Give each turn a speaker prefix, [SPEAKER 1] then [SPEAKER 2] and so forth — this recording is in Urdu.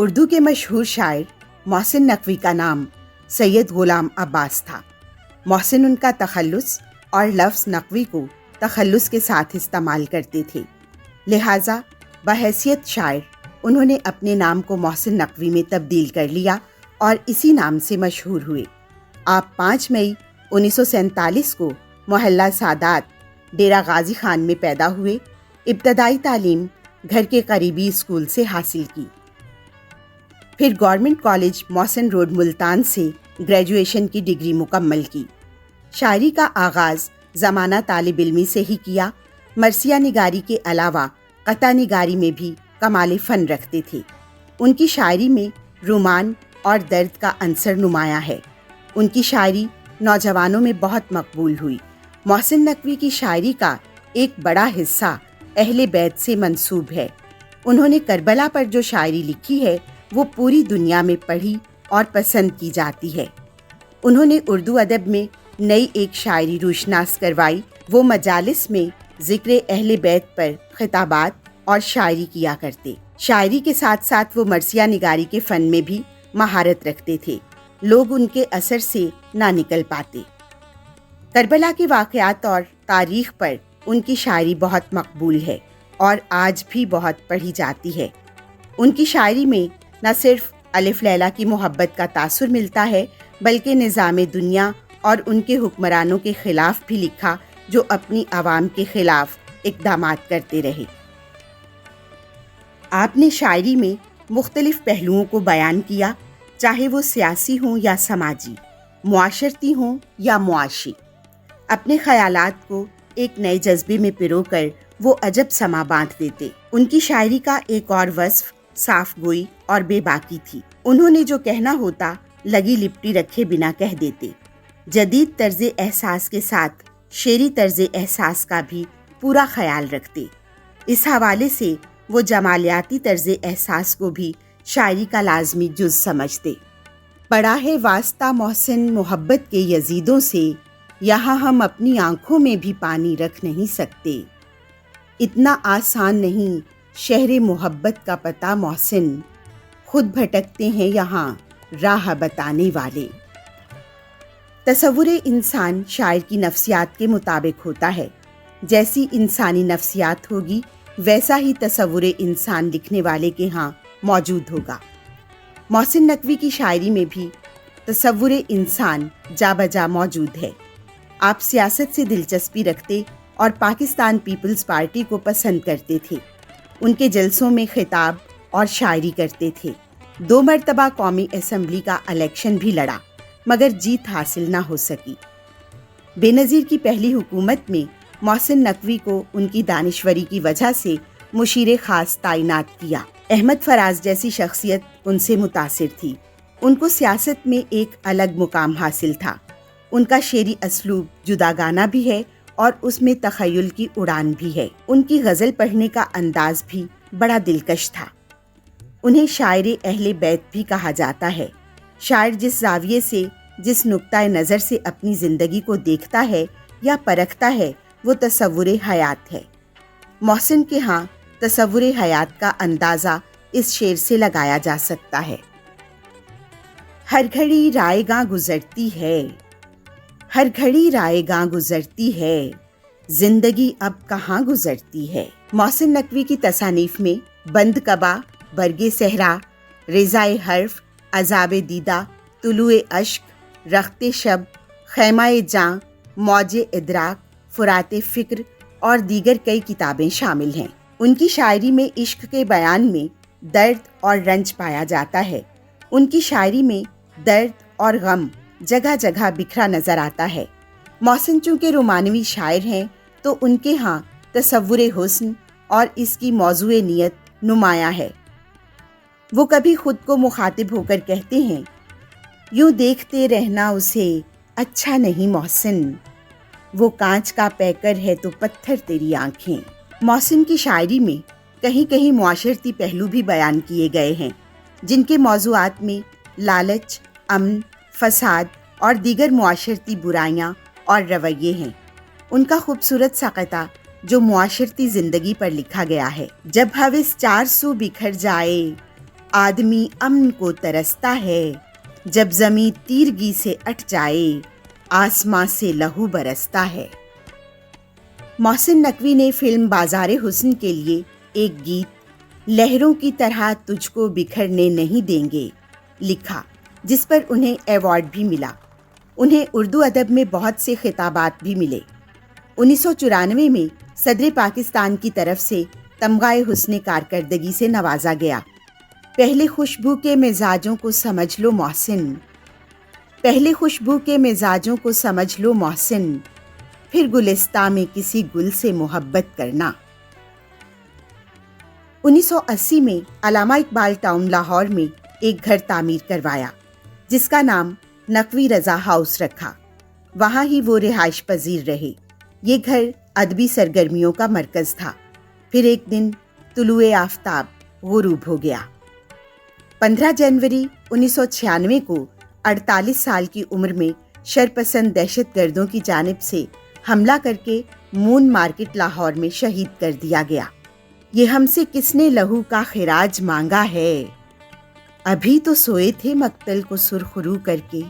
[SPEAKER 1] اردو کے مشہور شاعر محسن نقوی کا نام سید غلام عباس تھا۔ محسن ان کا تخلص اور لفظ نقوی کو تخلص کے ساتھ استعمال کرتے تھے، لہٰذا بحیثیت شاعر انہوں نے اپنے نام کو محسن نقوی میں تبدیل کر لیا اور اسی نام سے مشہور ہوئے۔ آپ 5 مئی 1947 کو محلہ سادات ڈیرہ غازی خان میں پیدا ہوئے۔ ابتدائی تعلیم گھر کے قریبی اسکول سے حاصل کی، پھر گورنمنٹ کالج محسن روڈ ملتان سے گریجویشن کی ڈگری مکمل کی۔ شاعری کا آغاز زمانہ طالب علمی سے ہی کیا۔ مرثیہ نگاری کے علاوہ قطع نگاری میں بھی کمال فن رکھتے تھے۔ ان کی شاعری میں رومان اور درد کا عنصر نمایاں ہے۔ ان کی شاعری نوجوانوں میں بہت مقبول ہوئی۔ محسن نقوی کی شاعری کا ایک بڑا حصہ اہل بیت سے منسوب ہے۔ انہوں نے کربلا پر جو شاعری لکھی ہے وہ پوری دنیا میں پڑھی اور پسند کی جاتی ہے۔ انہوں نے اردو ادب میں نئی ایک شاعری روشناس کروائی۔ وہ مجالس میں ذکر اہل بیت پر خطابات اور شاعری کیا کرتے۔ شاعری کے ساتھ ساتھ وہ مرثیہ نگاری کے فن میں بھی مہارت رکھتے تھے۔ لوگ ان کے اثر سے نہ نکل پاتے۔ کربلا کے واقعات اور تاریخ پر ان کی شاعری بہت مقبول ہے اور آج بھی بہت پڑھی جاتی ہے۔ ان کی شاعری میں نہ صرف الف لیلہ کی محبت کا تاثر ملتا ہے بلکہ نظام دنیا اور ان کے حکمرانوں کے خلاف بھی لکھا جو اپنی عوام کے خلاف اقدامات کرتے رہے۔ آپ نے شاعری میں مختلف پہلوؤں کو بیان کیا، چاہے وہ سیاسی ہوں یا سماجی، معاشرتی ہوں یا معاشی۔ اپنے خیالات کو ایک نئے جذبے میں پرو کر وہ عجب سما باندھ دیتے۔ ان کی شاعری کا ایک اور وصف صاف گوئی اور بے باکی تھی۔ انہوں نے جو کہنا ہوتا لگی لپٹی رکھے بنا کہہ دیتے۔ جدید طرز احساس کے ساتھ شعری طرز احساس کا بھی پورا خیال رکھتے۔ اس حوالے سے وہ جمالیاتی طرز احساس کو بھی شاعری کا لازمی جز سمجھتے۔ پڑا ہے واسطہ محسن محبت کے یزیدوں سے، یہاں ہم اپنی آنکھوں میں بھی پانی رکھ نہیں سکتے۔ اتنا آسان نہیں شہر محبت کا پتہ محسن، خود بھٹکتے ہیں یہاں راہ بتانے والے۔ تصور انسان شاعر کی نفسیات کے مطابق ہوتا ہے۔ جیسی انسانی نفسیات ہوگی ویسا ہی تصور انسان لکھنے والے کے ہاں موجود ہوگا۔ محسن نقوی کی شاعری میں بھی تصور انسان جا بجا موجود ہے۔ آپ سیاست سے دلچسپی رکھتے اور پاکستان پیپلز پارٹی کو پسند کرتے تھے۔ ان کے جلسوں میں خطاب اور شاعری کرتے تھے۔ 2 مرتبہ قومی اسمبلی کا الیکشن بھی لڑا مگر جیت حاصل نہ ہو سکی۔ بے نظیر کی پہلی حکومت میں محسن نقوی کو ان کی دانشوری کی وجہ سے مشیر خاص تعینات کیا۔ احمد فراز جیسی شخصیت ان سے متاثر تھی۔ ان کو سیاست میں ایک الگ مقام حاصل تھا۔ ان کا شعری اسلوب جداگانہ بھی ہے اور اس میں تخیل کی اڑان بھی ہے۔ ان کی غزل پڑھنے کا انداز بھی بڑا دلکش تھا۔ انہیں شاعر اہل بیت بھی کہا جاتا ہے۔ شاعر جس زاویے سے، جس نقطۂ نظر سے اپنی زندگی کو دیکھتا ہے یا پرکھتا ہے وہ تصور حیات ہے۔ محسن کے ہاں تصور حیات کا اندازہ اس شعر سے لگایا جا سکتا ہے۔ ہر گھڑی رائے گاں گزرتی ہے، ہر گھڑی رائے گاں گزرتی ہے، زندگی اب کہاں گزرتی ہے۔ محسن نقوی کی تصانیف میں بند کبا، برگ صحرا، رضائے حرف، عذاب دیدہ، طلوع اشک، رخت شب، خیمہ جاں، موج ادراک، فرات فکر اور دیگر کئی کتابیں شامل ہیں۔ ان کی شاعری میں عشق کے بیان میں درد اور رنج پایا جاتا ہے۔ ان کی شاعری میں درد اور غم جگہ جگہ بکھرا نظر آتا ہے۔ محسن چونکہ رومانوی شاعر ہیں تو ان کے ہاں تصور حسن اور اس کی موضوع نیت نمایاں ہے۔ وہ کبھی خود کو مخاطب ہو کر کہتے ہیں، یوں دیکھتے رہنا اسے اچھا نہیں محسن، وہ کانچ کا پیکر ہے تو پتھر تیری آنکھیں۔ محسن کی شاعری میں کہیں کہیں معاشرتی پہلو بھی بیان کیے گئے ہیں جن کے موضوعات میں لالچ، امن، فساد اور دیگر معاشرتی برائیاں اور رویے ہیں۔ ان کا خوبصورت سا قطعہ جو معاشرتی زندگی پر لکھا گیا ہے، جب ہوس 400 بکھر جائے، آدمی امن کو ترستا ہے، جب زمیں تیرگی سے اٹھ جائے، آسماں سے لہو برستا ہے۔ محسن نقوی نے فلم بازار حسن کے لیے ایک گیت لہروں کی طرح تجھ کو بکھرنے نہیں دیں گے لکھا، جس پر انہیں ایوارڈ بھی ملا۔ انہیں اردو ادب میں بہت سے خطابات بھی ملے۔ 1994 میں صدر پاکستان کی طرف سے تمغہ حسن کارکردگی سے نوازا گیا۔ پہلے خوشبو کے مزاجوں کو سمجھ لو محسن، پہلے خوشبو کے مزاجوں کو سمجھ لو محسن، پھر گلستہ میں کسی گل سے محبت کرنا۔ 1980 میں علامہ اقبال ٹاؤن لاہور میں ایک گھر تعمیر کروایا، جس کا نام نقوی رضا ہاؤس رکھا۔ وہاں ہی وہ رہائش پذیر رہے۔ یہ گھر ادبی سرگرمیوں کا مرکز تھا۔ پھر ایک دن طلوع آفتاب غروب ہو گیا۔ 15 جنوری 1996 کو 48 سال کی عمر میں شرپسند دہشت گردوں کی جانب سے حملہ کر کے مون مارکیٹ لاہور میں شہید کر دیا گیا۔ یہ ہم سے کس نے لہو کا خراج مانگا ہے، ابھی تو سوئے تھے مقتل کو سرخرو کر کے۔